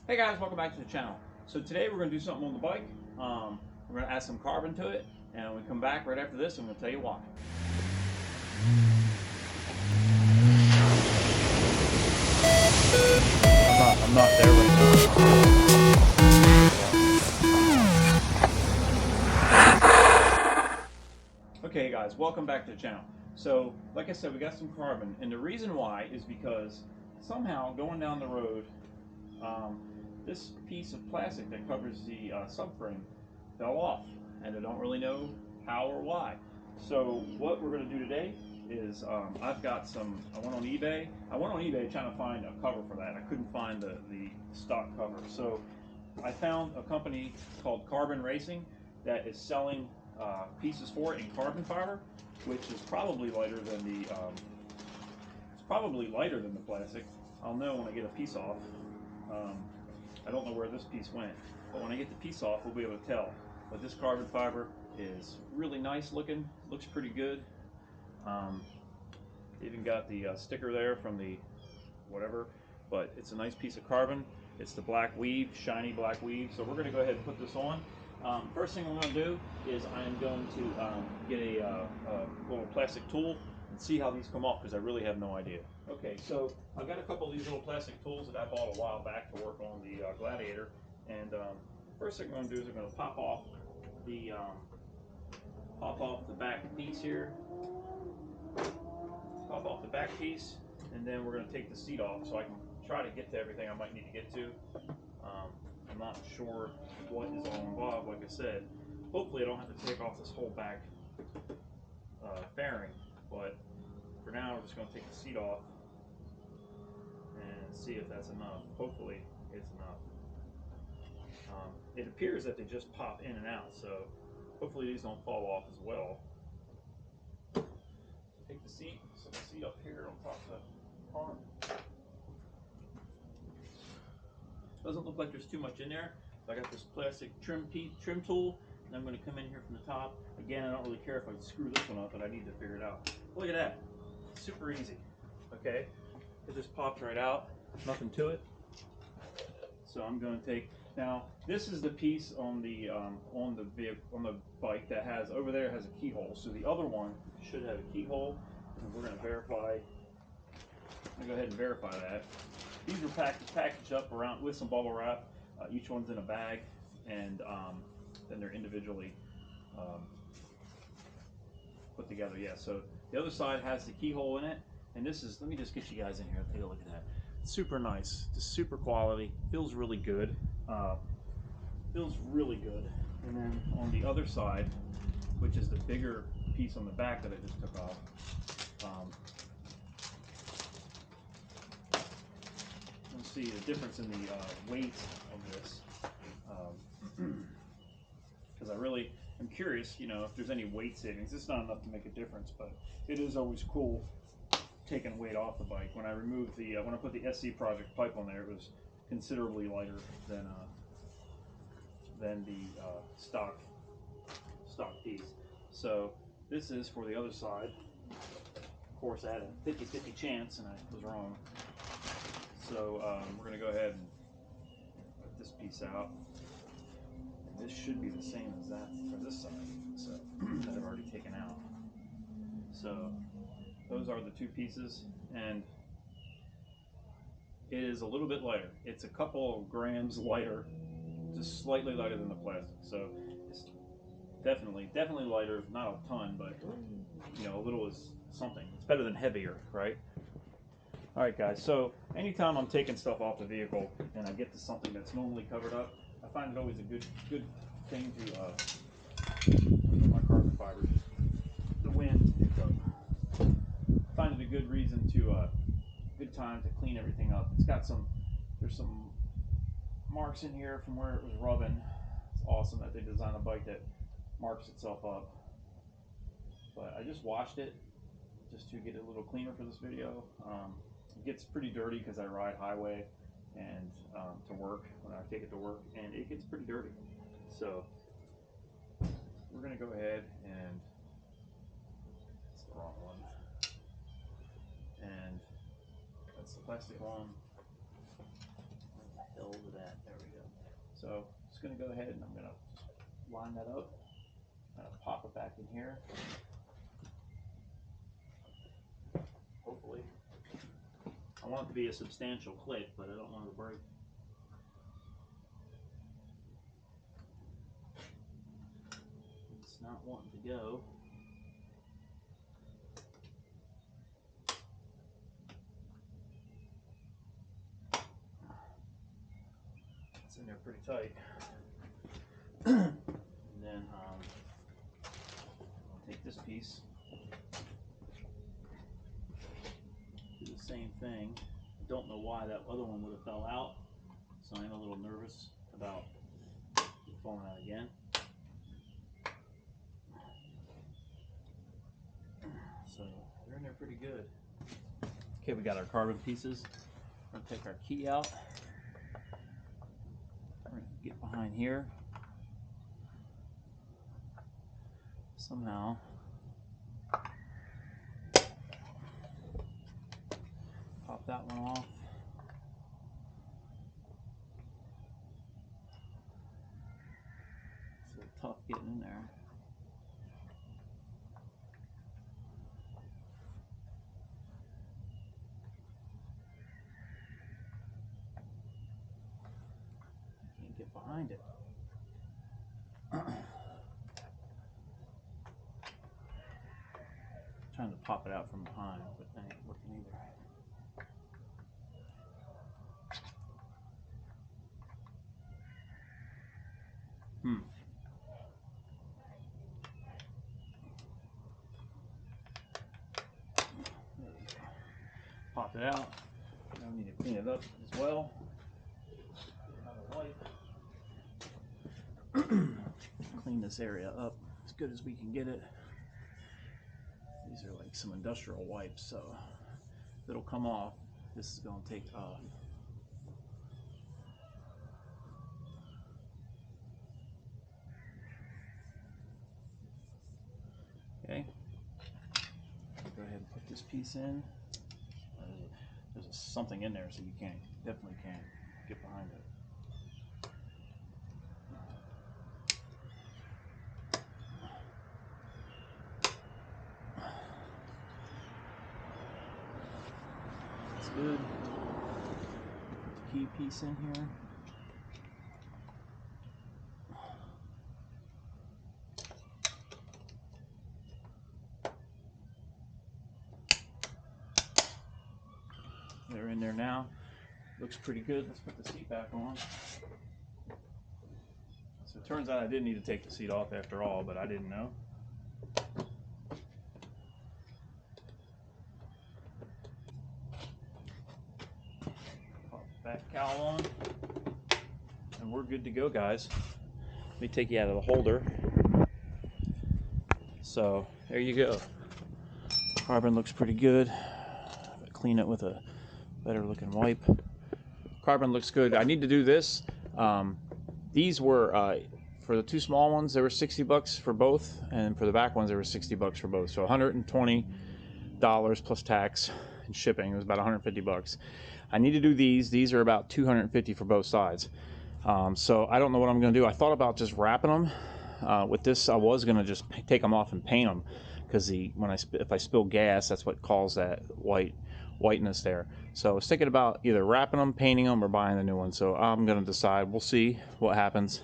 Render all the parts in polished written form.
Hey guys, welcome back to the channel. So today we're going to do something on the bike. We're going to add some carbon to it, and when we come back right after this, I'm going to tell you why. I'm not there right now. Okay guys, welcome back to the channel. So like I said, we got some carbon, and the reason why is because somehow going down the road, this piece of plastic that covers the subframe fell off, and I don't really know how or why. So what we're going to do today is I've got some, I went on eBay trying to find a cover for that. I couldn't find the stock cover. So I found a company called Carbon Racing that is selling pieces for it in carbon fiber, which is probably lighter than the plastic. I'll know when I get a piece off. I don't know where this piece went, but when I get the piece off, we'll be able to tell. But this carbon fiber is really nice looking, looks pretty good. Even got the sticker there from the whatever, but it's a nice piece of carbon. It's the black weave, shiny black weave. So we're going to go ahead and put this on. First thing I'm going to do is I'm going to get a little plastic tool and see how these come off, because I really have no idea. Okay, so I've got a couple of these little plastic tools that I bought a while back to work on the Gladiator, and first thing I'm going to do is I'm going to pop off the back piece here, pop off the back piece, and then we're going to take the seat off so I can try to get to everything I might need to get to. I'm not sure what is all involved, like I said. Hopefully I don't have to take off this whole back fairing, but for now we're just going to take the seat off and see if that's enough. Hopefully it's enough. It appears that they just pop in and out, so hopefully these don't fall off as well. Take the seat, set the seat up here on top of the car. Doesn't look like there's too much in there. So I got this plastic trim tool, and I'm going to come in here from the top. Again, I don't really care if I screw this one up, but I need to figure it out. Look at that. Super easy. Okay, it just pops right out. Nothing to it. So I'm going to take, now this is the piece on the bike that has, over there has a keyhole. So the other one should have a keyhole, and we're going to verify. I'm going to go ahead and verify that. These were packaged up around with some bubble wrap. Each one's in a bag, and then they're individually put together. Yeah, so the other side has the keyhole in it, and this is, let me just get you guys in here, take a look at that. Super nice, just super quality, feels really good. Feels really good. And then on the other side, which is the bigger piece on the back that I just took off, you'll see the difference in the weight of this. Because I really am curious, you know, if there's any weight savings. It's not enough to make a difference, but it is always cool taking weight off the bike. When I removed the, when I put the SC Project pipe on there, it was considerably lighter than the stock piece. So this is for the other side. Of course, I had a 50-50 chance, and I was wrong. So we're going to go ahead and put this piece out. And this should be the same as that for this side, so that I've already taken out. So those are the two pieces, and it is a little bit lighter. It's a couple of grams lighter, just slightly lighter than the plastic. So it's definitely lighter, not a ton, but you know, a little is something. It's better than heavier, right? All right, guys. So anytime I'm taking stuff off the vehicle and I get to something that's normally covered up, I find it always a good thing to my carbon fiber. The wind picked up. I find it a good reason to good time to clean everything up. It's got there's some marks in here from where it was rubbing. It's awesome that they designed a bike that marks itself up. But I just washed it just to get it a little cleaner for this video. It gets pretty dirty because I ride highway and to work, when I take it to work, and it gets pretty dirty. So we're going to go ahead and, it's the wrong one, and that's the plastic one. Where the hell did that So just going to go ahead and I'm going to line that up. I'm going to pop it back in here. Hopefully. I want it to be a substantial click, but I don't want it to break. It's not wanting to go. It's in there pretty tight. And then I'll take this piece, do the same thing. I don't know why that other one would have fell out, so I'm a little nervous about it falling out again. So they're in there pretty good. Okay, we got our carbon pieces. We're gonna take our key out. We're gonna get behind here. Somehow pop that one off. It's so tough getting in there. Can't get behind it. Trying to pop it out from behind, but that ain't working either. There we go. Pop it out. Now I need to clean it up as well. Get another wipe. Clean this area up as good as we can get it. These are like some industrial wipes, so if it'll come off, this is going to take off. Okay, go ahead and put this piece in. There's something in there, so you definitely can't get behind it. That's good. Put the key piece in here. They're in there now. Looks pretty good. Let's put the seat back on. So it turns out I didn't need to take the seat off after all, but I didn't know. Pop the back cowl on. And we're good to go, guys. Let me take you out of the holder. So there you go. Carbon looks pretty good. Clean it with a better looking wipe. Carbon looks good. I need to do this. These were for the two small ones, they were 60 bucks for both, and for the back ones, they were 60 bucks for both. So $120 plus tax and shipping. It was about 150 bucks. I need to do these. These are about 250 for both sides. So I don't know what I'm going to do. I thought about just wrapping them. With this, I was going to just take them off and paint them, because if I spill gas, that's what caused that whiteness there. So I was thinking about either wrapping them, painting them, or buying the new one. So I'm going to decide. We'll see what happens.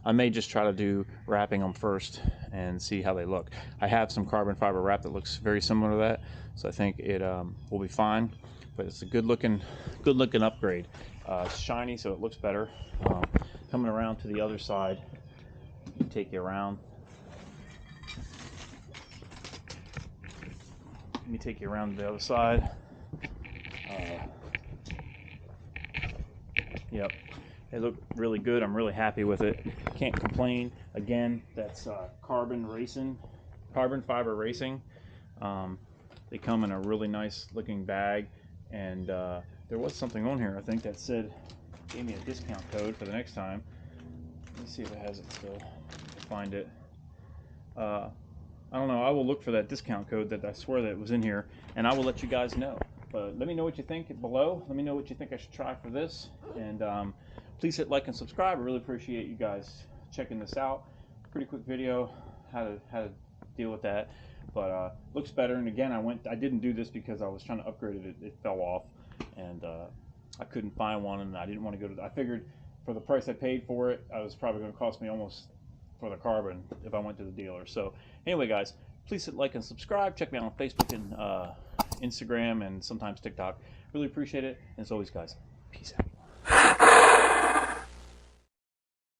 I may just try to do wrapping them first and see how they look. I have some carbon fiber wrap that looks very similar to that, so I think it will be fine. But it's a good looking upgrade. It's shiny, so it looks better. Coming around to the other side, take you around. Let me take you around to the other side. Yep, they look really good. I'm really happy with it. Can't complain. Again, that's carbon fiber racing. They come in a really nice looking bag, and there was something on here, I think, that gave me a discount code for the next time. Let me see if it has it still. Find it. I don't know. I will look for that discount code that I swear that it was in here, and I will let you guys know. But let me know what you think below. Let me know what you think I should try for this, and please hit like and subscribe. I really appreciate you guys checking this out. Pretty quick video, how to deal with that, but looks better. And again, I didn't do this because I was trying to upgrade it. It fell off, and I couldn't find one, and I didn't want to go to. I figured for the price I paid for it, it was probably going to cost me almost for the carbon if I went to the dealer. So anyway, guys, please hit like and subscribe. Check me out on Facebook and Instagram and sometimes TikTok. Really appreciate it. And as always, guys, peace out.